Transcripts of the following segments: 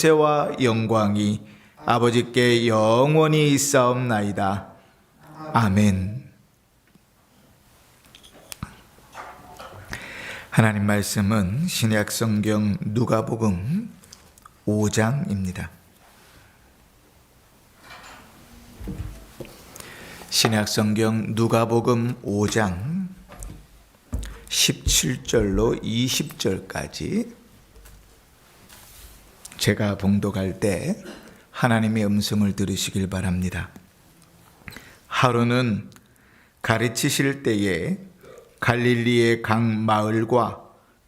세와 영광이 아버지께 영원히 있사옵나이다. 아멘. 하나님 말씀은 신약 성경 누가복음 5장입니다. 신약 성경 누가복음 5장 17절로 20절까지 제가 봉독할 때 하나님의 음성을 들으시길 바랍니다. 하루는 가르치실 때에 갈릴리의 각 마을과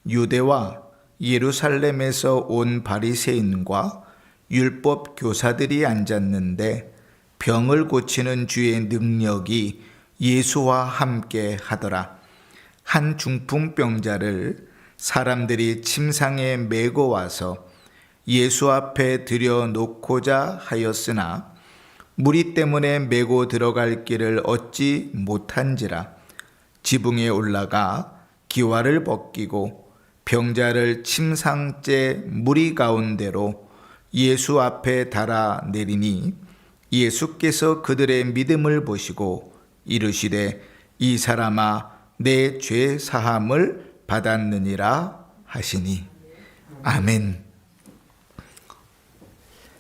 유대와 예루살렘에서 온 바리새인과 율법 교사들이 앉았는데 병을 고치는 주의 능력이 예수와 함께 하더라. 한 중풍병자를 사람들이 침상에 메고 와서 예수 앞에 들여놓고자 하였으나 무리 때문에 메고 들어갈 길을 얻지 못한지라 지붕에 올라가 기와를 벗기고 병자를 침상째 무리 가운데로 예수 앞에 달아 내리니 예수께서 그들의 믿음을 보시고 이르시되 이 사람아 내 죄 사함을 받았느니라 하시니. 아멘.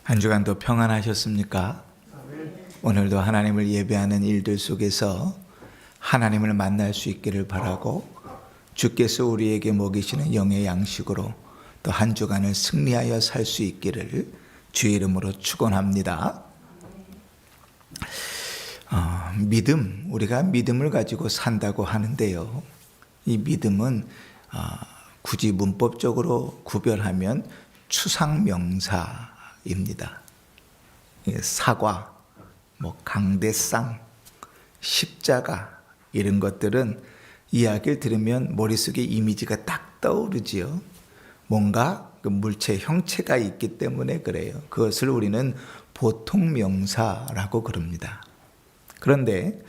한 주간도 평안하셨습니까? 오늘도 하나님을 예배하는 일들 속에서 하나님을 만날 수 있기를 바라고 주께서 우리에게 먹이시는 영의 양식으로 또 한 주간을 승리하여 살 수 있기를 주의 이름으로 축원합니다. 믿음, 우리가 믿음을 가지고 산다고 하는데요. 이 믿음은 굳이 문법적으로 구별하면 추상명사입니다. 사과, 강대상, 십자가 이런 것들은 이야기를 들으면 머릿속에 이미지가 딱 떠오르지요. 뭔가 그 물체 형체가 있기 때문에 그래요. 그것을 우리는 보통명사라고 그럽니다. 그런데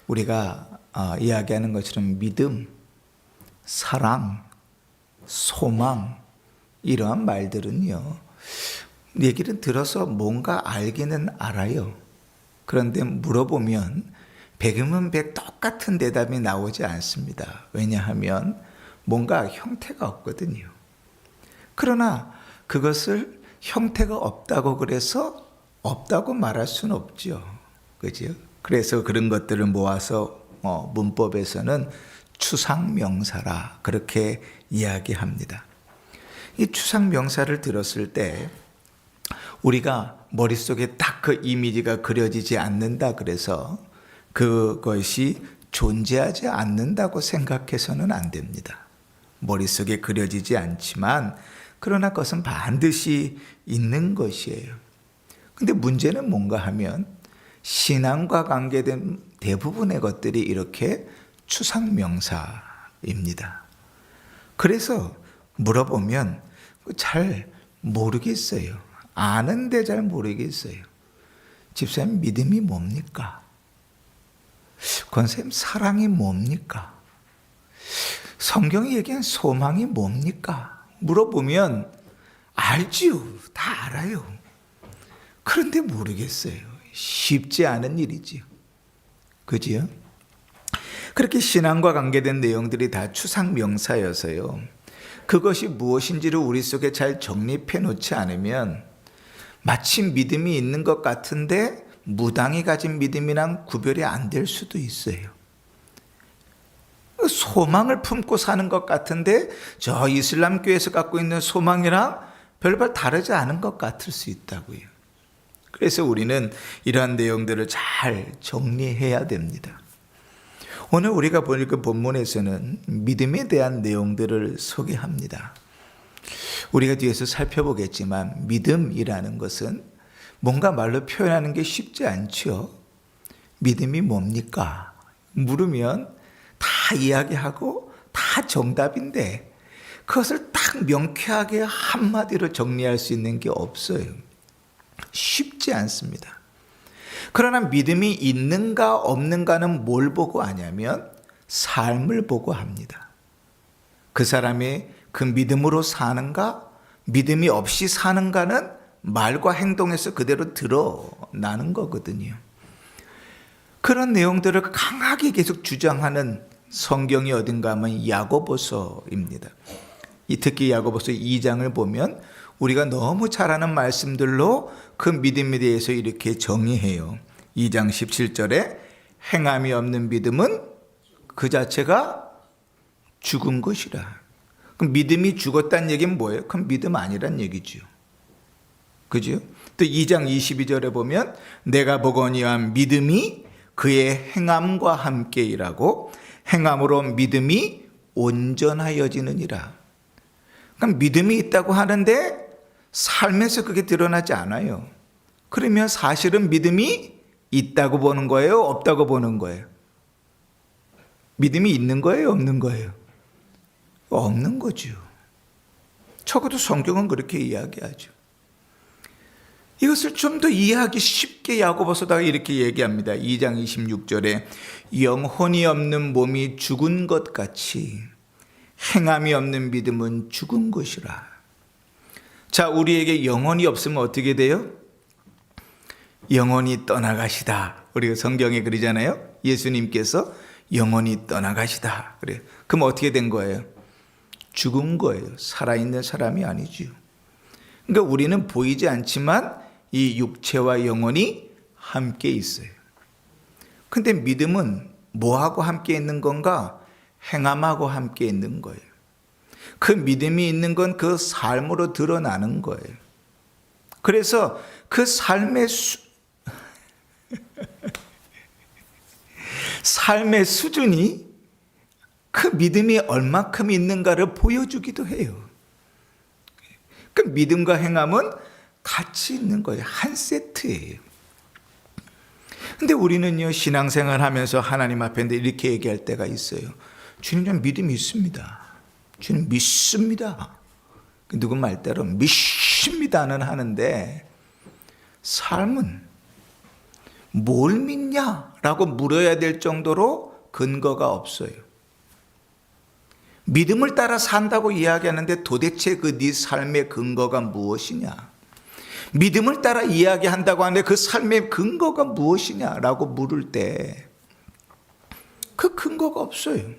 우리가 이야기하는 것처럼 믿음, 사랑, 소망 이러한 말들은요, 얘기를 들어서 뭔가 알기는 알아요. 그런데 물어보면 100이면 100 똑같은 대답이 나오지 않습니다. 왜냐하면 뭔가 형태가 없거든요. 그러나 그것을 형태가 없다고 그래서 없다고 말할 수는 없죠. 그죠? 그래서 그런 것들을 모아서 문법에서는 추상명사라 그렇게 이야기합니다. 이 추상명사를 들었을 때 우리가 머릿속에 딱 그 이미지가 그려지지 않는다 그래서 그것이 존재하지 않는다고 생각해서는 안 됩니다. 머릿속에 그려지지 않지만 그러나 그것은 반드시 있는 것이에요. 근데 문제는 뭔가 하면 신앙과 관계된 대부분의 것들이 이렇게 추상명사입니다. 그래서 물어보면 잘 모르겠어요. 아는데 잘 모르겠어요. 집사님 믿음이 뭡니까? 권사님 사랑이 뭡니까? 성경이 얘기한 소망이 뭡니까? 물어보면 알지요. 다 알아요. 그런데 모르겠어요. 쉽지 않은 일이지요. 그지요? 그렇게 신앙과 관계된 내용들이 다 추상명사여서요. 그것이 무엇인지를 우리 속에 잘 정립해 놓지 않으면 마치 믿음이 있는 것 같은데 무당이 가진 믿음이랑 구별이 안 될 수도 있어요. 소망을 품고 사는 것 같은데 저 이슬람교에서 갖고 있는 소망이랑 별반 다르지 않은 것 같을 수 있다고요. 그래서 우리는 이러한 내용들을 잘 정리해야 됩니다. 오늘 우리가 볼 그 본문에서는 믿음에 대한 내용들을 소개합니다. 우리가 뒤에서 살펴보겠지만 믿음이라는 것은 뭔가 말로 표현하는 게 쉽지 않죠. 믿음이 뭡니까? 물으면 다 이야기하고 다 정답인데 그것을 딱 명쾌하게 한마디로 정리할 수 있는 게 없어요. 쉽지 않습니다. 그러나 믿음이 있는가 없는가는 뭘 보고 하냐면 삶을 보고 합니다. 그 사람이 그 믿음으로 사는가, 믿음이 없이 사는가는 말과 행동에서 그대로 드러나는 거거든요. 그런 내용들을 강하게 계속 주장하는 성경이 어딘가 하면 야고보서입니다. 특히 야고보서 2장을 보면 우리가 너무 잘 아는 말씀들로 그 믿음에 대해서 이렇게 정의해요. 2장 17절에 행함이 없는 믿음은 그 자체가 죽은 것이라. 그럼 믿음이 죽었다는 얘기는 뭐예요? 그럼 믿음 아니란 얘기죠. 그죠? 또 2장 22절에 보면 내가 보거니와 믿음이 그의 행함과 함께 일하고 행함으로 믿음이 온전하여지느니라. 그럼 믿음이 있다고 하는데 삶에서 그게 드러나지 않아요. 그러면 사실은 믿음이 있다고 보는 거예요? 없다고 보는 거예요? 믿음이 있는 거예요? 없는 거예요? 없는 거죠. 적어도 성경은 그렇게 이야기하죠. 이것을 좀 더 이해하기 쉽게 야고보서다가 이렇게 얘기합니다. 2장 26절에 영혼이 없는 몸이 죽은 것 같이 행함이 없는 믿음은 죽은 것이라. 자, 우리에게 영혼이 없으면 어떻게 돼요? 영혼이 떠나가시다. 우리가 성경에 그러잖아요. 예수님께서 영혼이 떠나가시다. 그래요. 그럼 어떻게 된 거예요? 죽은 거예요. 살아있는 사람이 아니죠. 그러니까 우리는 보이지 않지만 이 육체와 영혼이 함께 있어요. 근데 믿음은 뭐하고 함께 있는 건가? 행함하고 함께 있는 거예요. 그 믿음이 있는 건 그 삶으로 드러나는 거예요. 그래서 그 삶의 삶의 수준이 그 믿음이 얼마큼 있는가를 보여주기도 해요. 그 믿음과 행함은 같이 있는 거예요. 한 세트예요. 근데 우리는요, 신앙생활 하면서 하나님 앞에 이렇게 얘기할 때가 있어요. 주님, 좀 믿음이 있습니다. 주님 믿습니다. 누구 말대로 믿습니다는 하는데 삶은 뭘 믿냐라고 물어야 될 정도로 근거가 없어요. 믿음을 따라 산다고 이야기하는데 도대체 그 네 삶의 근거가 무엇이냐? 믿음을 따라 이야기한다고 하는데 그 삶의 근거가 무엇이냐라고 물을 때 그 근거가 없어요.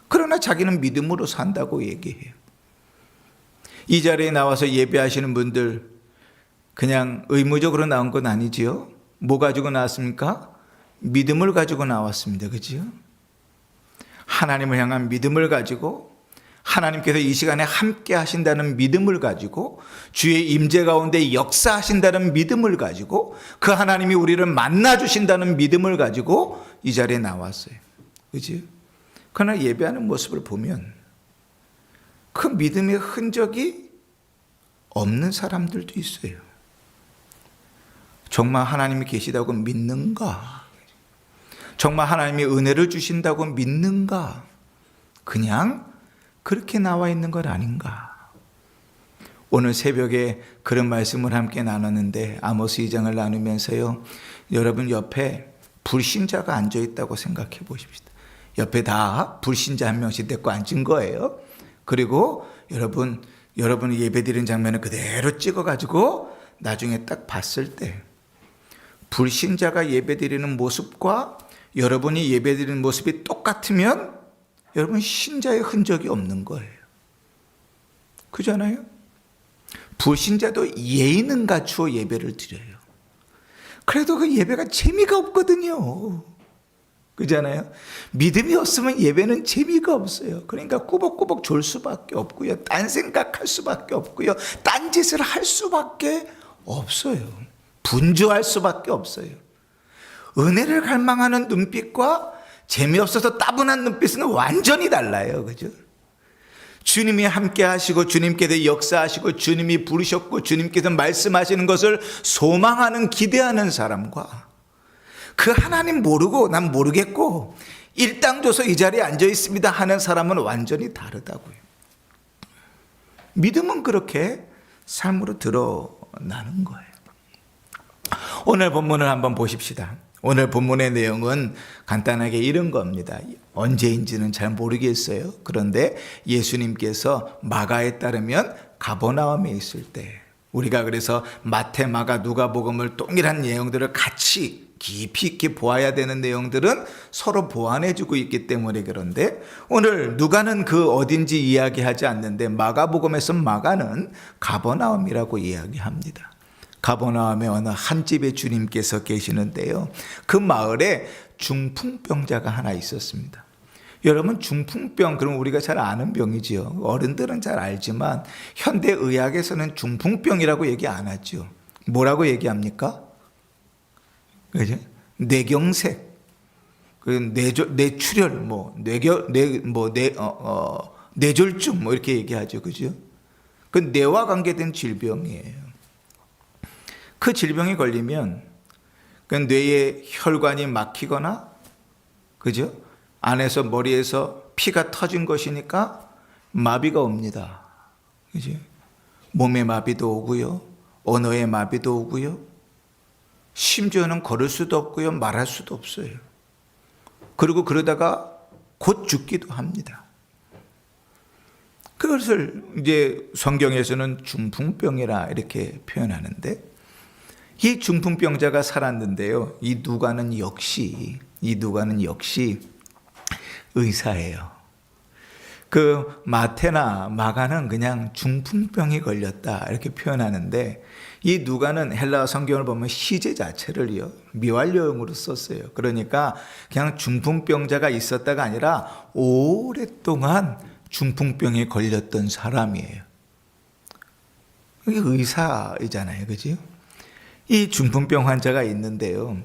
그러나 자기는 믿음으로 산다고 얘기해요. 이 자리에 나와서 예배하시는 분들 그냥 의무적으로 나온 건 아니지요. 뭐 가지고 나왔습니까? 믿음을 가지고 나왔습니다. 그죠? 하나님을 향한 믿음을 가지고 하나님께서 이 시간에 함께 하신다는 믿음을 가지고 주의 임재 가운데 역사하신다는 믿음을 가지고 그 하나님이 우리를 만나 주신다는 믿음을 가지고 이 자리에 나왔어요. 그죠? 그러나 예배하는 모습을 보면 그 믿음의 흔적이 없는 사람들도 있어요. 정말 하나님이 계시다고 믿는가? 정말 하나님이 은혜를 주신다고 믿는가? 그냥 그렇게 나와 있는 건 아닌가? 오늘 새벽에 그런 말씀을 함께 나눴는데 아모스 2장을 나누면서요, 여러분 옆에 불신자가 앉아 있다고 생각해 보십시다. 옆에 다 불신자 한 명씩 데리고 앉은 거예요. 그리고 여러분이 예배드리는 장면을 그대로 찍어가지고 나중에 딱 봤을 때 불신자가 예배드리는 모습과 여러분이 예배드리는 모습이 똑같으면 여러분 신자의 흔적이 없는 거예요. 그잖아요? 불신자도 예의는 갖추어 예배를 드려요. 그래도 그 예배가 재미가 없거든요. 그잖아요? 믿음이 없으면 예배는 재미가 없어요. 그러니까 꾸벅꾸벅 졸 수밖에 없고요. 딴 생각할 수밖에 없고요. 딴 짓을 할 수밖에 없어요. 분주할 수밖에 없어요. 은혜를 갈망하는 눈빛과 재미없어서 따분한 눈빛은 완전히 달라요. 그죠? 주님이 함께 하시고 주님께서 역사하시고 주님이 부르셨고 주님께서 말씀하시는 것을 소망하는 기대하는 사람과 그 하나님 모르고 난 모르겠고 일당 줘서 이 자리에 앉아 있습니다 하는 사람은 완전히 다르다고요. 믿음은 그렇게 삶으로 드러나는 거예요. 오늘 본문을 한번 보십시다. 오늘 본문의 내용은 간단하게 이런 겁니다. 언제인지는 잘 모르겠어요. 그런데 예수님께서 마가에 따르면 가버나움에 있을 때 우리가 그래서 마태, 마가, 누가복음을 동일한 내용들을 같이 깊이 있게 보아야 되는 내용들은 서로 보완해주고 있기 때문에 그런데 오늘 누가는 그 어딘지 이야기하지 않는데 마가복음에서 마가는 가버나움이라고 이야기합니다. 가버나움에 어느 한 집에 주님께서 계시는데요. 그 마을에 중풍병자가 하나 있었습니다. 여러분, 중풍병, 그럼 우리가 잘 아는 병이지요. 어른들은 잘 알지만 현대의학에서는 중풍병이라고 얘기 안 하죠. 뭐라고 얘기합니까? 그죠? 뇌경색, 뇌출혈, 뇌졸중, 이렇게 얘기하죠. 그죠? 그 뇌와 관계된 질병이에요. 그 질병에 걸리면 그 뇌의 혈관이 막히거나, 그죠? 안에서 머리에서 피가 터진 것이니까 마비가 옵니다. 그죠? 몸의 마비도 오고요. 언어의 마비도 오고요. 심지어는 걸을 수도 없고요. 말할 수도 없어요. 그리고 그러다가 곧 죽기도 합니다. 그것을 이제 성경에서는 중풍병이라 이렇게 표현하는데 이 중풍병자가 살았는데요. 이 누가는 역시 의사예요. 그 마태나 마가는 그냥 중풍병이 걸렸다 이렇게 표현하는데 이 누가는 헬라어 성경을 보면 시제 자체를요 미완료형으로 썼어요. 그러니까 그냥 중풍병자가 있었다가 아니라 오랫동안 중풍병에 걸렸던 사람이에요. 이게 의사이잖아요, 그죠? 이 중풍병 환자가 있는데요.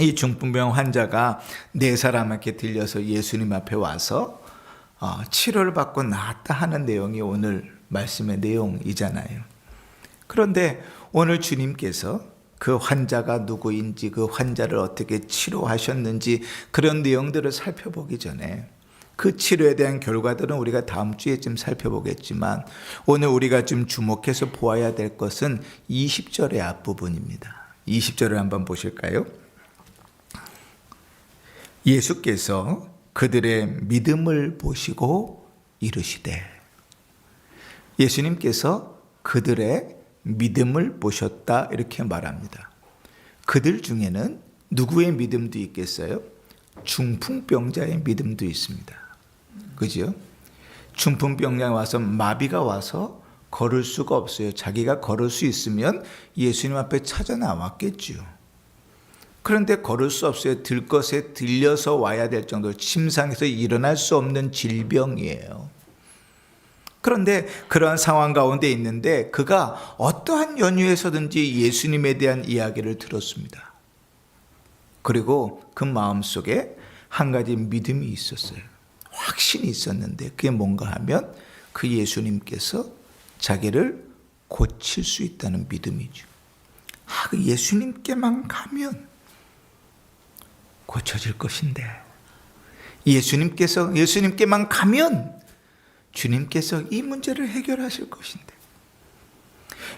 이 중풍병 환자가 네 사람에게 들려서 예수님 앞에 와서 치료를 받고 나았다 하는 내용이 오늘 말씀의 내용이잖아요. 그런데 오늘 주님께서 그 환자가 누구인지, 그 환자를 어떻게 치료하셨는지 그런 내용들을 살펴보기 전에 그 치료에 대한 결과들은 우리가 다음 주에 좀 살펴보겠지만 오늘 우리가 좀 주목해서 보아야 될 것은 20절의 앞부분입니다. 20절을 한번 보실까요? 예수께서 그들의 믿음을 보시고 이르시되, 예수님께서 그들의 믿음을 보셨다 이렇게 말합니다. 그들 중에는 누구의 믿음도 있겠어요? 중풍병자의 믿음도 있습니다. 그죠? 중풍병자가 와서 마비가 와서 걸을 수가 없어요. 자기가 걸을 수 있으면 예수님 앞에 찾아 나왔겠죠. 그런데 걸을 수 없어요. 들것에 들려서 와야 될 정도로 침상에서 일어날 수 없는 질병이에요. 그런데 그러한 상황 가운데 있는데 그가 어떠한 연유에서든지 예수님에 대한 이야기를 들었습니다. 그리고 그 마음속에 한 가지 믿음이 있었어요. 확신이 있었는데 그게 뭔가 하면 그 예수님께서 자기를 고칠 수 있다는 믿음이죠. 그 예수님께만 가면 고쳐질 것인데, 예수님께만 가면 주님께서 이 문제를 해결하실 것인데.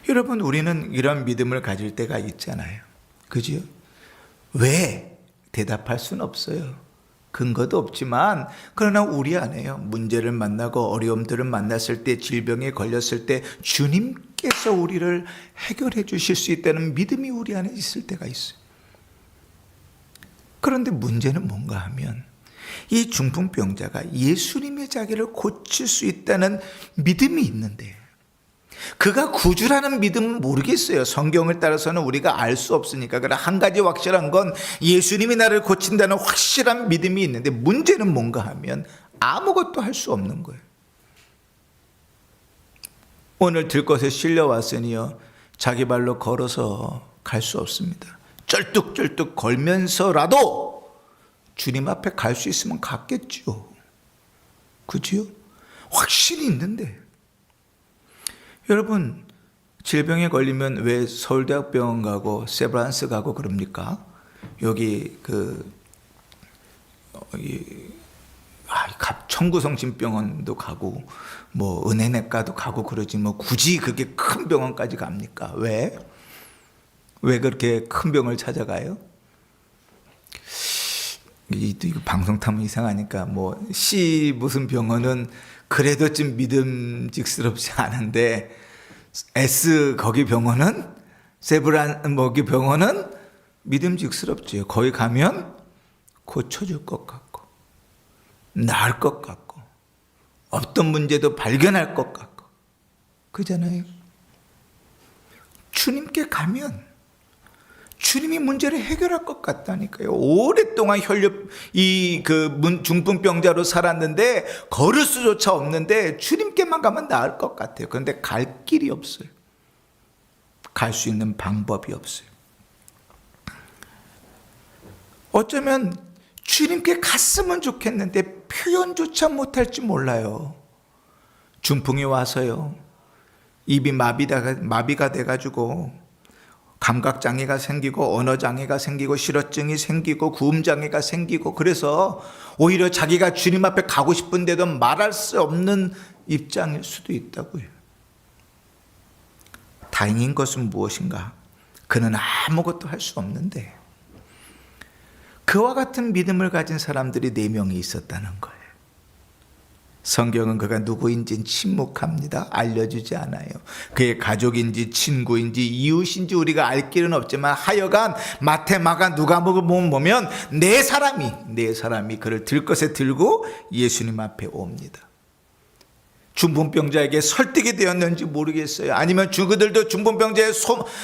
여러분, 우리는 이런 믿음을 가질 때가 있잖아요. 그죠? 왜? 대답할 수는 없어요. 근거도 없지만 그러나 우리 안에요. 문제를 만나고 어려움들을 만났을 때, 질병에 걸렸을 때 주님께서 우리를 해결해 주실 수 있다는 믿음이 우리 안에 있을 때가 있어요. 그런데 문제는 뭔가 하면 이 중풍병자가 예수님의 자기를 고칠 수 있다는 믿음이 있는데 그가 구주라는 믿음은 모르겠어요. 성경을 따라서는 우리가 알 수 없으니까. 그러나 한 가지 확실한 건 예수님이 나를 고친다는 확실한 믿음이 있는데 문제는 뭔가 하면 아무것도 할 수 없는 거예요. 오늘 들것에 실려왔으니요 자기 발로 걸어서 갈 수 없습니다. 쩔뚝쩔뚝 걸면서라도 주님 앞에 갈 수 있으면 갔겠죠. 그지요? 확신이 있는데. 여러분, 질병에 걸리면 왜 서울대학병원 가고 세브란스 가고 그럽니까? 여기 청구성심병원도 가고 뭐 은혜내과도 가고 그러지 뭐 굳이 그렇게 큰 병원까지 갑니까? 왜? 왜 그렇게 큰 병을 찾아가요? 이거 방송 타면 이상하니까 무슨 병원은 그래도 좀 믿음직스럽지 않은데 S 거기 병원은, 세브란 뭐기 병원은 믿음직스럽지요. 거기 가면 고쳐줄 것 같고, 나을 것 같고, 없던 문제도 발견할 것 같고, 그잖아요. 주님께 가면 주님이 문제를 해결할 것 같다니까요. 오랫동안 중풍병자로 살았는데 걸을 수조차 없는데 주님께만 가면 나을 것 같아요. 그런데 갈 길이 없어요. 갈 수 있는 방법이 없어요. 어쩌면 주님께 갔으면 좋겠는데 표현조차 못할지 몰라요. 중풍이 와서요, 입이 마비가 돼가지고 감각장애가 생기고 언어장애가 생기고 실어증이 생기고 구음장애가 생기고, 그래서 오히려 자기가 주님 앞에 가고 싶은데도 말할 수 없는 입장일 수도 있다고요. 다행인 것은 무엇인가? 그는 아무것도 할 수 없는데 그와 같은 믿음을 가진 사람들이 4명이 있었다는 거예요. 성경은 그가 누구인지는 침묵합니다. 알려주지 않아요. 그의 가족인지 친구인지 이웃인지 우리가 알 길은 없지만 하여간 마태, 마가, 누가복음을 보면 4사람이 그를 들것에 들고 예수님 앞에 옵니다. 중풍병자에게 설득이 되었는지 모르겠어요. 아니면 그들도 중풍병자의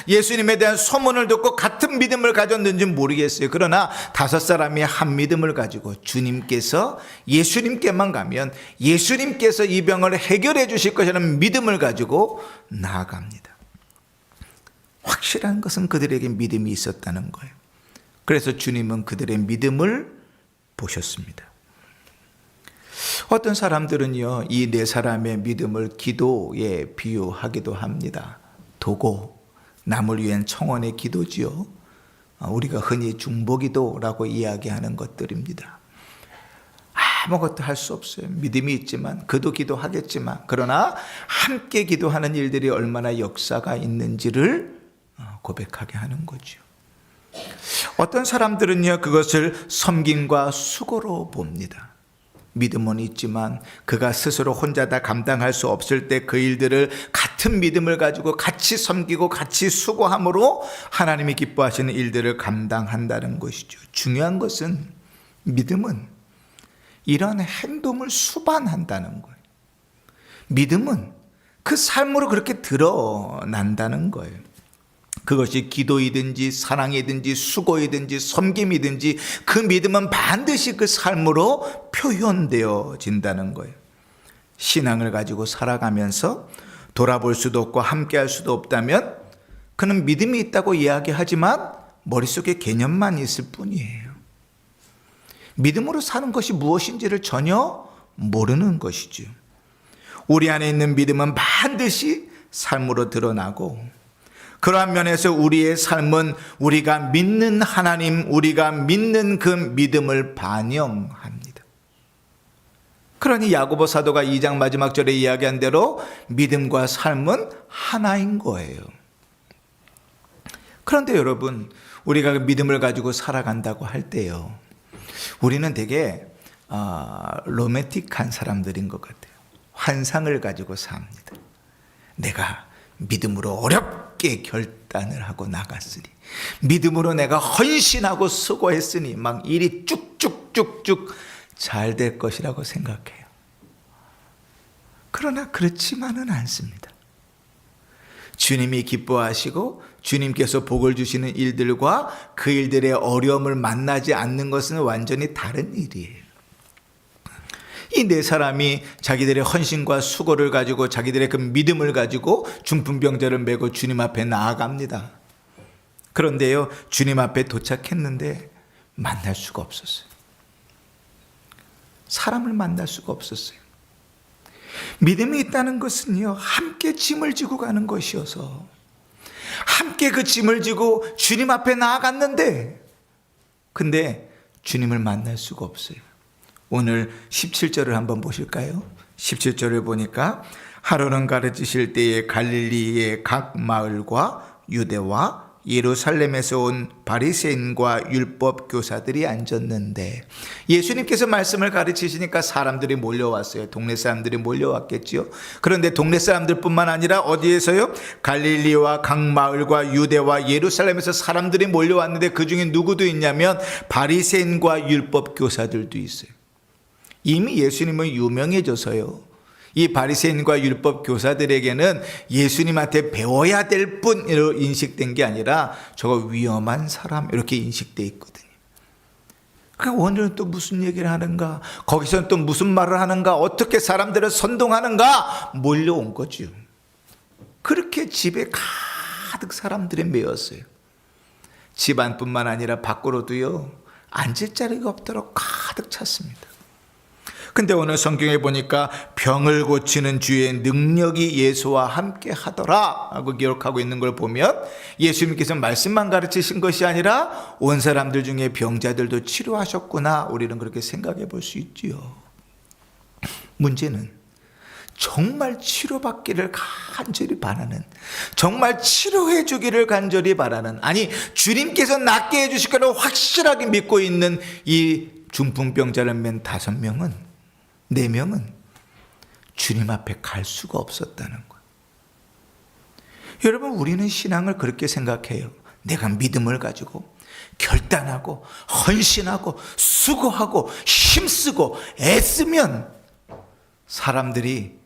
예수님에 대한 소문을 듣고 같은 믿음을 가졌는지 모르겠어요. 그러나 5사람이 한 믿음을 가지고 주님께서 예수님께만 가면 예수님께서 이 병을 해결해 주실 것이라는 믿음을 가지고 나아갑니다. 확실한 것은 그들에게 믿음이 있었다는 거예요. 그래서 주님은 그들의 믿음을 보셨습니다. 어떤 사람들은요, 이 4사람의 믿음을 기도에 비유하기도 합니다. 도고, 남을 위한 청원의 기도지요. 우리가 흔히 중보기도라고 이야기하는 것들입니다. 아무것도 할 수 없어요. 믿음이 있지만, 그도 기도하겠지만, 그러나 함께 기도하는 일들이 얼마나 역사가 있는지를 고백하게 하는 거죠. 어떤 사람들은요, 그것을 섬김과 수고로 봅니다. 믿음은 있지만 그가 스스로 혼자 다 감당할 수 없을 때 그 일들을 같은 믿음을 가지고 같이 섬기고 같이 수고함으로 하나님이 기뻐하시는 일들을 감당한다는 것이죠. 중요한 것은 믿음은 이런 행동을 수반한다는 거예요. 믿음은 그 삶으로 그렇게 드러난다는 거예요. 그것이 기도이든지 사랑이든지 수고이든지 섬김이든지 그 믿음은 반드시 그 삶으로 표현되어진다는 거예요. 신앙을 가지고 살아가면서 돌아볼 수도 없고 함께할 수도 없다면 그는 믿음이 있다고 이야기하지만 머릿속에 개념만 있을 뿐이에요. 믿음으로 사는 것이 무엇인지를 전혀 모르는 것이죠. 우리 안에 있는 믿음은 반드시 삶으로 드러나고, 그러한 면에서 우리의 삶은 우리가 믿는 하나님, 우리가 믿는 그 믿음을 반영합니다. 그러니 야고보 사도가 2장 마지막 절에 이야기한 대로 믿음과 삶은 하나인 거예요. 그런데 여러분, 우리가 믿음을 가지고 살아간다고 할 때요, 우리는 되게 로맨틱한 사람들인 것 같아요. 환상을 가지고 삽니다. 내가 믿음으로 어렵게 결단을 하고 나갔으니, 믿음으로 내가 헌신하고 수고했으니 막 일이 쭉쭉쭉쭉 잘 될 것이라고 생각해요. 그러나 그렇지만은 않습니다. 주님이 기뻐하시고 주님께서 복을 주시는 일들과 그 일들의 어려움을 만나지 않는 것은 완전히 다른 일이에요. 이 4사람이 자기들의 헌신과 수고를 가지고 자기들의 그 믿음을 가지고 중풍병자를 메고 주님 앞에 나아갑니다. 그런데요, 주님 앞에 도착했는데 만날 수가 없었어요. 사람을 만날 수가 없었어요. 믿음이 있다는 것은요, 함께 짐을 지고 가는 것이어서 함께 그 짐을 지고 주님 앞에 나아갔는데, 근데 주님을 만날 수가 없어요. 오늘 17절을 한번 보실까요? 17절을 보니까 하루는 가르치실 때에 갈릴리의 각 마을과 유대와 예루살렘에서 온 바리새인과 율법 교사들이 앉았는데, 예수님께서 말씀을 가르치시니까 사람들이 몰려왔어요. 동네 사람들이 몰려왔겠지요. 그런데 동네 사람들뿐만 아니라 어디에서요? 갈릴리와 각 마을과 유대와 예루살렘에서 사람들이 몰려왔는데 그 중에 누구도 있냐면 바리새인과 율법 교사들도 있어요. 이미 예수님은 유명해져서요, 이 바리새인과 율법 교사들에게는 예수님한테 배워야 될 뿐으로 인식된 게 아니라 저거 위험한 사람 이렇게 인식돼 있거든요. 그러니까 오늘은 또 무슨 얘기를 하는가, 거기서는 또 무슨 말을 하는가, 어떻게 사람들을 선동하는가 몰려온 거죠. 그렇게 집에 가득 사람들이 메었어요. 집 안뿐만 아니라 밖으로도요, 앉을 자리가 없도록 가득 찼습니다. 근데 오늘 성경에 보니까 병을 고치는 주의 능력이 예수와 함께 하더라 하고 기록하고 있는 걸 보면 예수님께서 말씀만 가르치신 것이 아니라 온 사람들 중에 병자들도 치료하셨구나, 우리는 그렇게 생각해 볼 수 있지요. 문제는 정말 치료받기를 간절히 바라는, 정말 치료해 주기를 간절히 바라는, 아니 주님께서 낫게 해주실 거를 확실하게 믿고 있는 이 중풍병자를 맨 5명은, 4명은 주님 앞에 갈 수가 없었다는 거예요. 여러분, 우리는 신앙을 그렇게 생각해요. 내가 믿음을 가지고 결단하고 헌신하고 수고하고 힘쓰고 애쓰면 사람들이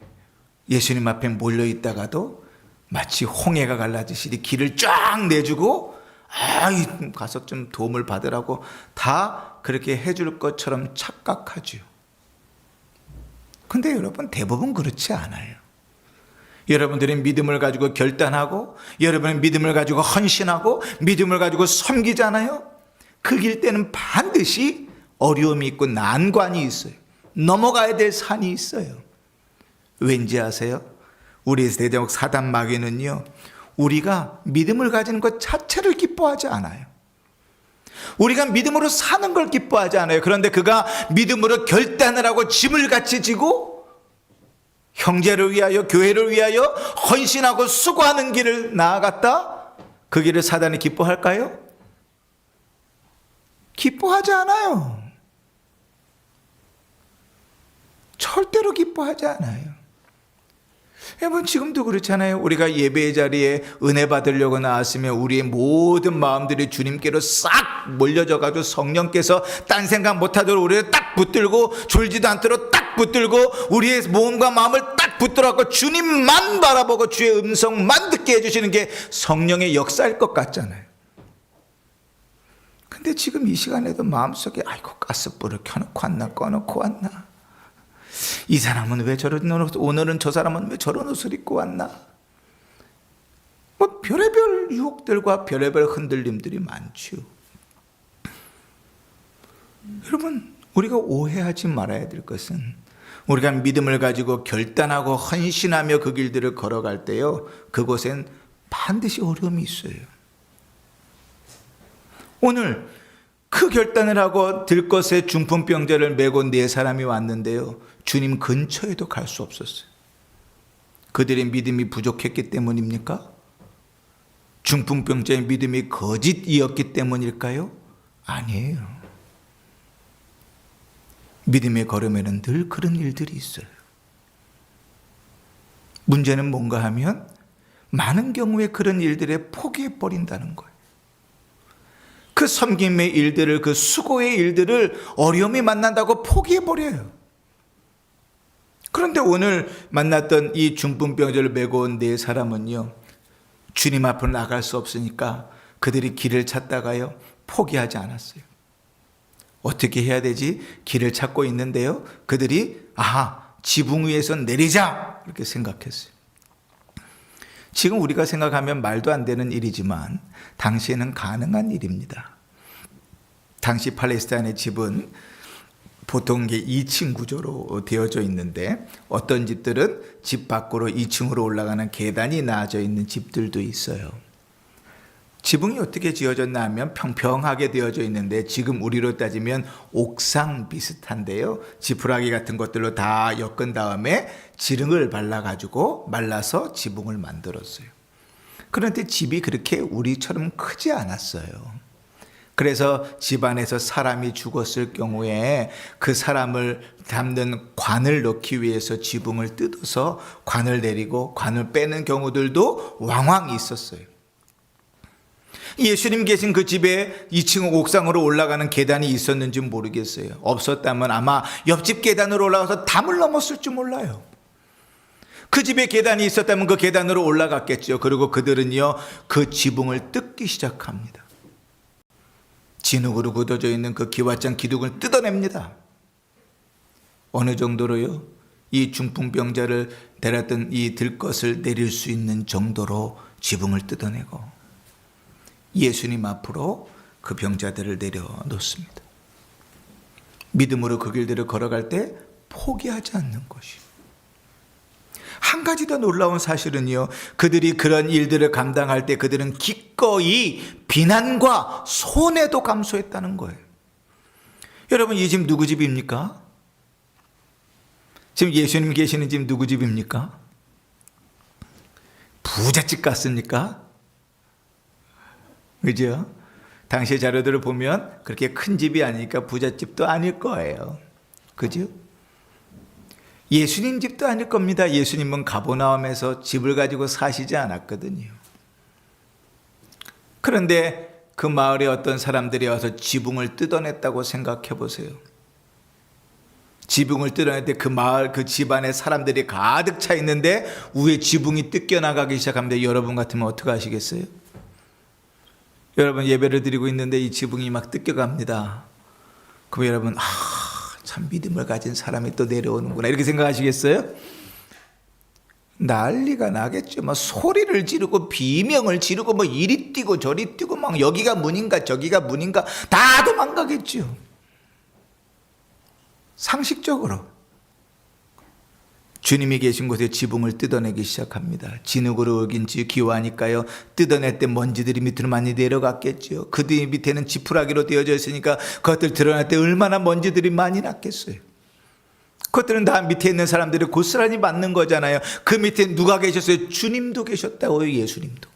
예수님 앞에 몰려있다가도 마치 홍해가 갈라지시리 길을 쫙 내주고 가서 좀 도움을 받으라고 다 그렇게 해줄 것처럼 착각하죠. 근데 여러분, 대부분 그렇지 않아요. 여러분들이 믿음을 가지고 결단하고, 여러분의 믿음을 가지고 헌신하고, 믿음을 가지고 섬기잖아요. 그 길 때는 반드시 어려움이 있고 난관이 있어요. 넘어가야 될 산이 있어요. 왠지 아세요? 우리 대적 사단 마귀는요, 우리가 믿음을 가지는 것 자체를 기뻐하지 않아요. 우리가 믿음으로 사는 걸 기뻐하지 않아요. 그런데 그가 믿음으로 결단을 하고 짐을 같이 지고 형제를 위하여, 교회를 위하여 헌신하고 수고하는 길을 나아갔다? 그 길을 사단이 기뻐할까요? 기뻐하지 않아요. 절대로 기뻐하지 않아요. 여러분, 지금도 그렇잖아요. 우리가 예배의 자리에 은혜 받으려고 나왔으면 우리의 모든 마음들이 주님께로 싹 몰려져 가지고 성령께서 딴 생각 못하도록 우리를 딱 붙들고, 졸지도 않도록 딱 붙들고, 우리의 몸과 마음을 딱 붙들어갖고 주님만 바라보고 주의 음성만 듣게 해주시는 게 성령의 역사일 것 같잖아요. 근데 지금 이 시간에도 마음속에 아이고 가스불을 켜놓고 왔나 꺼놓고 왔나, 이 사람은 왜 저런 옷, 오늘은 저 사람은 왜 저런 옷을 입고 왔나, 뭐 별의별 유혹들과 별의별 흔들림들이 많죠. 여러분, 우리가 오해하지 말아야 될 것은 우리가 믿음을 가지고 결단하고 헌신하며 그 길들을 걸어갈 때요, 그곳엔 반드시 어려움이 있어요. 오늘 그 결단을 하고 들것에 중풍병자를 메고 4사람이 왔는데요, 주님 근처에도 갈 수 없었어요. 그들의 믿음이 부족했기 때문입니까? 중풍병자의 믿음이 거짓이었기 때문일까요? 아니에요. 믿음의 걸음에는 늘 그런 일들이 있어요. 문제는 뭔가 하면 많은 경우에 그런 일들에 포기해버린다는 거예요. 그 섬김의 일들을, 그 수고의 일들을 어려움이 만난다고 포기해버려요. 그런데 오늘 만났던 이 중풍병자를 메고 온 4사람은요, 주님 앞으로 나갈 수 없으니까 그들이 길을 찾다가요, 포기하지 않았어요. 어떻게 해야 되지? 길을 찾고 있는데요, 그들이 지붕 위에서 내리자 이렇게 생각했어요. 지금 우리가 생각하면 말도 안 되는 일이지만 당시에는 가능한 일입니다. 당시 팔레스타인의 집은 보통 2층 구조로 되어져 있는데, 어떤 집들은 집 밖으로 2층으로 올라가는 계단이 나아져 있는 집들도 있어요. 지붕이 어떻게 지어졌나 하면 평평하게 되어져 있는데, 지금 우리로 따지면 옥상 비슷한데요, 지푸라기 같은 것들로 다 엮은 다음에 지름을 발라가지고 말라서 지붕을 만들었어요. 그런데 집이 그렇게 우리처럼 크지 않았어요. 그래서 집안에서 사람이 죽었을 경우에 그 사람을 담는 관을 넣기 위해서 지붕을 뜯어서 관을 내리고 관을 빼는 경우들도 왕왕 있었어요. 예수님 계신 그 집에 2층 옥상으로 올라가는 계단이 있었는지 모르겠어요. 없었다면 아마 옆집 계단으로 올라가서 담을 넘었을지 몰라요. 그 집에 계단이 있었다면 그 계단으로 올라갔겠죠. 그리고 그들은요, 그 지붕을 뜯기 시작합니다. 진흙으로 굳어져 있는 그 기왓장 기둥을 뜯어냅니다. 어느 정도로요? 이 중풍병자를 데렸던 이 들것을 내릴 수 있는 정도로 지붕을 뜯어내고 예수님 앞으로 그 병자들을 내려놓습니다. 믿음으로 그 길들을 걸어갈 때 포기하지 않는 것이. 한 가지 더 놀라운 사실은요, 그들이 그런 일들을 감당할 때 그들은 기꺼이 비난과 손해도 감수했다는 거예요. 여러분, 이 집 누구 집입니까? 지금 예수님 계시는 집 누구 집입니까? 부잣집 같습니까? 그죠? 당시 자료들을 보면 그렇게 큰 집이 아니니까 부잣집도 아닐 거예요. 그죠? 예수님 집도 아닐 겁니다. 예수님은 가버나움에서 집을 가지고 사시지 않았거든요. 그런데 그 마을에 어떤 사람들이 와서 지붕을 뜯어냈다고 생각해 보세요. 지붕을 뜯어낼 때 그 마을, 그 집안에 사람들이 가득 차 있는데 위에 지붕이 뜯겨나가기 시작합니다. 여러분 같으면 어떻게 하시겠어요? 여러분 예배를 드리고 있는데 이 지붕이 막 뜯겨갑니다. 그럼 여러분, 참 믿음을 가진 사람이 또 내려오는구나 이렇게 생각하시겠어요? 난리가 나겠죠. 막 소리를 지르고 비명을 지르고 뭐 이리 뛰고 저리 뛰고 막 여기가 문인가 저기가 문인가 다 도망가겠죠. 상식적으로 주님이 계신 곳에 지붕을 뜯어내기 시작합니다. 진흙으로 얽인 기와니까요, 뜯어낼 때 먼지들이 밑으로 많이 내려갔겠죠. 그 뒤 밑에는 지푸라기로 되어져 있으니까 그것들 드러날 때 얼마나 먼지들이 많이 났겠어요. 그것들은 다 밑에 있는 사람들이 고스란히 맞는 거잖아요. 그 밑에 누가 계셨어요? 주님도 계셨다고요. 예수님도.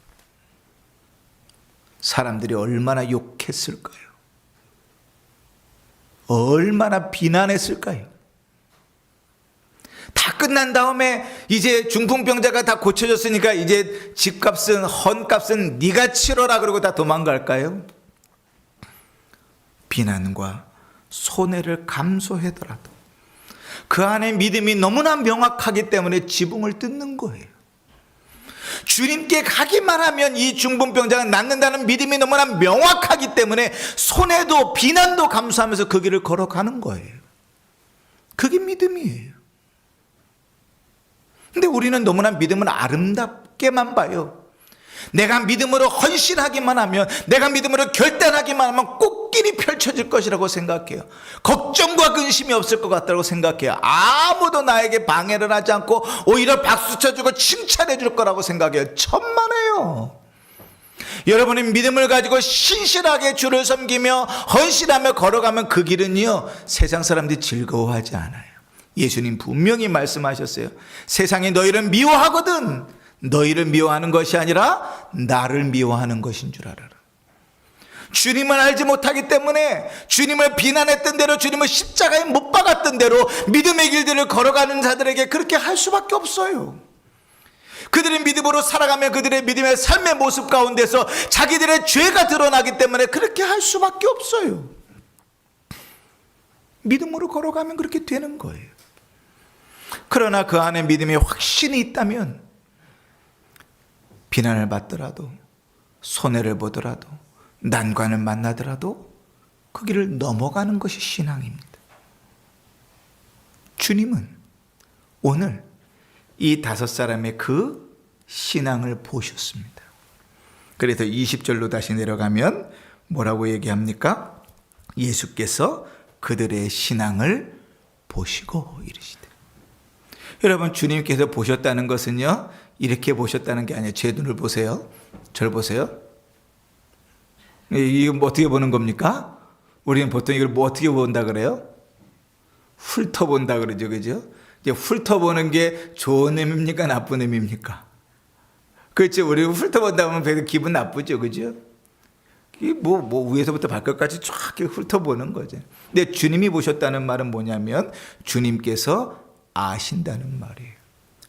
사람들이 얼마나 욕했을까요? 얼마나 비난했을까요? 다 끝난 다음에 이제 중풍병자가 다 고쳐졌으니까 이제 집값은 헌값은 네가 치러라 그러고 다 도망갈까요? 비난과 손해를 감수하더라도 그 안에 믿음이 너무나 명확하기 때문에 지붕을 뜯는 거예요. 주님께 가기만 하면 이 중풍병자가 낫는다는 믿음이 너무나 명확하기 때문에 손해도 비난도 감수하면서 그 길을 걸어가는 거예요. 그게 믿음이에요. 근데 우리는 너무나 믿음을 아름답게만 봐요. 내가 믿음으로 헌신하기만 하면, 내가 믿음으로 결단하기만 하면 꽃길이 펼쳐질 것이라고 생각해요. 걱정과 근심이 없을 것 같다고 생각해요. 아무도 나에게 방해를 하지 않고 오히려 박수 쳐주고 칭찬해 줄 거라고 생각해요. 천만에요. 여러분이 믿음을 가지고 신실하게 주를 섬기며 헌신하며 걸어가면 그 길은요, 세상 사람들이 즐거워하지 않아요. 예수님 분명히 말씀하셨어요. 세상이 너희를 미워하거든 너희를 미워하는 것이 아니라 나를 미워하는 것인 줄 알아라. 주님을 알지 못하기 때문에 주님을 비난했던 대로, 주님을 십자가에 못 박았던 대로 믿음의 길들을 걸어가는 자들에게 그렇게 할 수밖에 없어요. 그들의 믿음으로 살아가면 그들의 믿음의 삶의 모습 가운데서 자기들의 죄가 드러나기 때문에 그렇게 할 수밖에 없어요. 믿음으로 걸어가면 그렇게 되는 거예요. 그러나 그 안에 믿음의 확신이 있다면 비난을 받더라도, 손해를 보더라도, 난관을 만나더라도 그 길을 넘어가는 것이 신앙입니다. 주님은 오늘 이 5사람의 그 신앙을 보셨습니다. 그래서 20절로 다시 내려가면 뭐라고 얘기합니까? 예수께서 그들의 신앙을 보시고 이르시되. 여러분, 주님께서 보셨다는 것은요, 이렇게 보셨다는 게 아니에요. 제 눈을 보세요. 저를 보세요. 이거 뭐 어떻게 보는 겁니까? 우리는 보통 이걸 뭐 어떻게 본다 그래요? 훑어본다 그러죠. 그죠? 이제 훑어보는 게 좋은 의미입니까? 나쁜 의미입니까? 그렇죠. 우리 훑어본다면 배도 기분 나쁘죠. 그죠? 이게 뭐 위에서부터 발끝까지 쫙 훑어보는 거죠. 근데 주님이 보셨다는 말은 뭐냐면 주님께서 아신다는 말이에요.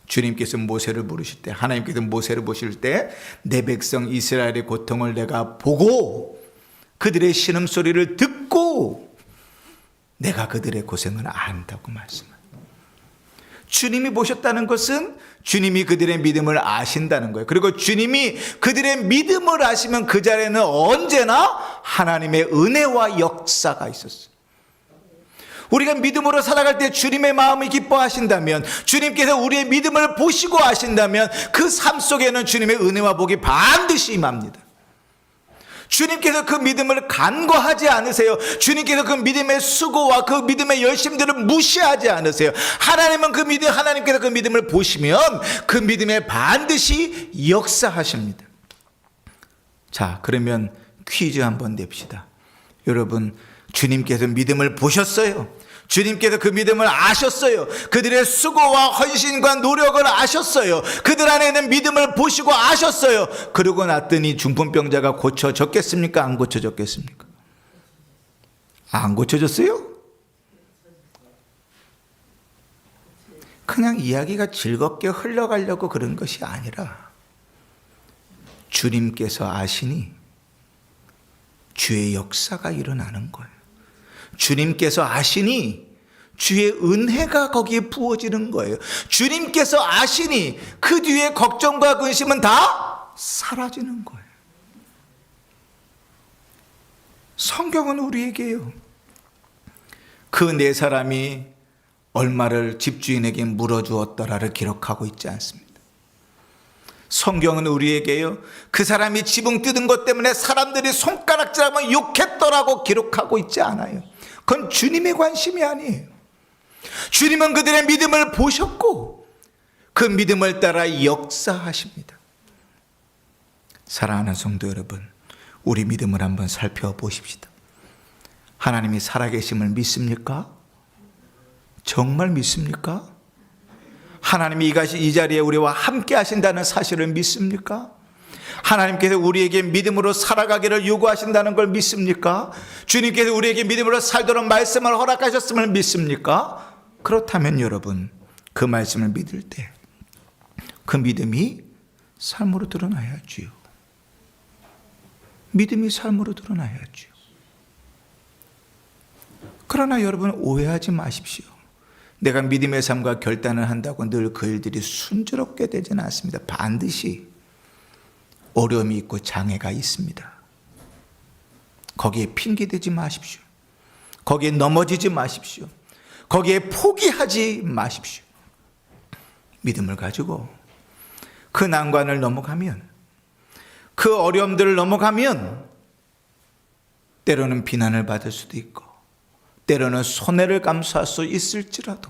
주님께서 모세를 부르실 때, 하나님께서 모세를 보실 때 내 백성 이스라엘의 고통을 내가 보고 그들의 신음소리를 듣고 내가 그들의 고생을 안다고 말씀합니다. 주님이 보셨다는 것은 주님이 그들의 믿음을 아신다는 거예요. 그리고 주님이 그들의 믿음을 아시면 그 자리에는 언제나 하나님의 은혜와 역사가 있었어요. 우리가 믿음으로 살아갈 때 주님의 마음이 기뻐하신다면, 주님께서 우리의 믿음을 보시고 아신다면 그 삶 속에는 주님의 은혜와 복이 반드시 임합니다. 주님께서 그 믿음을 간과하지 않으세요. 주님께서 그 믿음의 수고와 그 믿음의 열심들을 무시하지 않으세요. 하나님께서 그 믿음을 보시면 그 믿음에 반드시 역사하십니다. 자, 그러면 퀴즈 한번 냅시다. 여러분, 주님께서 믿음을 보셨어요. 주님께서 그 믿음을 아셨어요. 그들의 수고와 헌신과 노력을 아셨어요. 그들 안에 있는 믿음을 보시고 아셨어요. 그러고 났더니 중풍병자가 고쳐졌겠습니까? 안 고쳐졌겠습니까? 안 고쳐졌어요? 그냥 이야기가 즐겁게 흘러가려고 그런 것이 아니라 주님께서 아시니 주의 역사가 일어나는 거예요. 주님께서 아시니 주의 은혜가 거기에 부어지는 거예요. 주님께서 아시니 그 뒤에 걱정과 근심은 다 사라지는 거예요. 성경은 우리에게요, 그 네 사람이 얼마를 집주인에게 물어주었더라를 기록하고 있지 않습니다. 성경은 우리에게요, 그 사람이 지붕 뜯은 것 때문에 사람들이 손가락질하면 욕했더라고 기록하고 있지 않아요. 그건 주님의 관심이 아니에요. 주님은 그들의 믿음을 보셨고 그 믿음을 따라 역사하십니다. 사랑하는 성도 여러분, 우리 믿음을 한번 살펴보십시다. 하나님이 살아계심을 믿습니까? 정말 믿습니까? 하나님이 이 자리에 우리와 함께 하신다는 사실을 믿습니까? 하나님께서 우리에게 믿음으로 살아가기를 요구하신다는 걸 믿습니까? 주님께서 우리에게 믿음으로 살도록 말씀을 허락하셨음을 믿습니까? 그렇다면 여러분, 그 말씀을 믿을 때 그 믿음이 삶으로 드러나야지요. 믿음이 삶으로 드러나야지요. 그러나 여러분, 오해하지 마십시오. 내가 믿음의 삶과 결단을 한다고 늘 그 일들이 순조롭게 되지는 않습니다. 반드시 어려움이 있고 장애가 있습니다. 거기에 핑계대지 마십시오. 거기에 넘어지지 마십시오. 거기에 포기하지 마십시오. 믿음을 가지고 그 난관을 넘어가면, 그 어려움들을 넘어가면 때로는 비난을 받을 수도 있고 때로는 손해를 감수할 수 있을지라도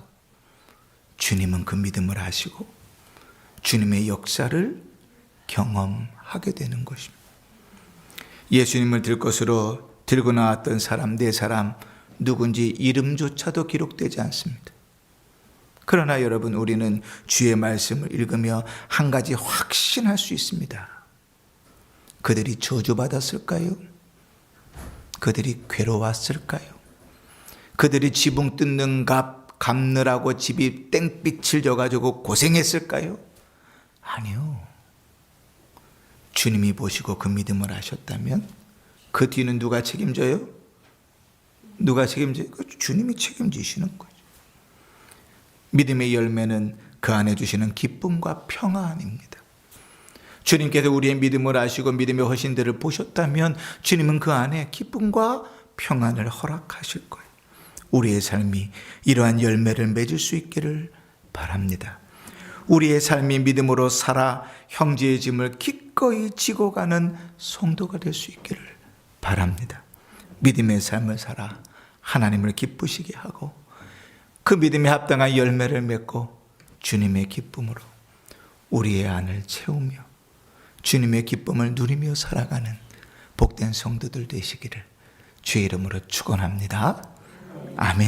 주님은 그 믿음을 하시고 주님의 역사를 경험하게 되는 것입니다. 예수님을 들 것으로 들고 나왔던 사람, 네 사람 누군지 이름조차도 기록되지 않습니다. 그러나 여러분, 우리는 주의 말씀을 읽으며 한 가지 확신할 수 있습니다. 그들이 저주받았을까요? 그들이 괴로웠을까요? 그들이 지붕 뜯는 갚느라고 집이 땡빛을 져가지고 고생했을까요? 아니요. 주님이 보시고 그 믿음을 하셨다면 그 뒤는 누가 책임져요? 누가 책임져요? 주님이 책임지시는 거죠. 믿음의 열매는 그 안에 주시는 기쁨과 평안입니다. 주님께서 우리의 믿음을 아시고 믿음의 헌신들을 보셨다면 주님은 그 안에 기쁨과 평안을 허락하실 거예요. 우리의 삶이 이러한 열매를 맺을 수 있기를 바랍니다. 우리의 삶이 믿음으로 살아 형제의 짐을 기꺼이 지고 가는 성도가 될 수 있기를 바랍니다. 믿음의 삶을 살아 하나님을 기쁘시게 하고 그 믿음에 합당한 열매를 맺고 주님의 기쁨으로 우리의 안을 채우며 주님의 기쁨을 누리며 살아가는 복된 성도들 되시기를 주의 이름으로 축원합니다. 아멘.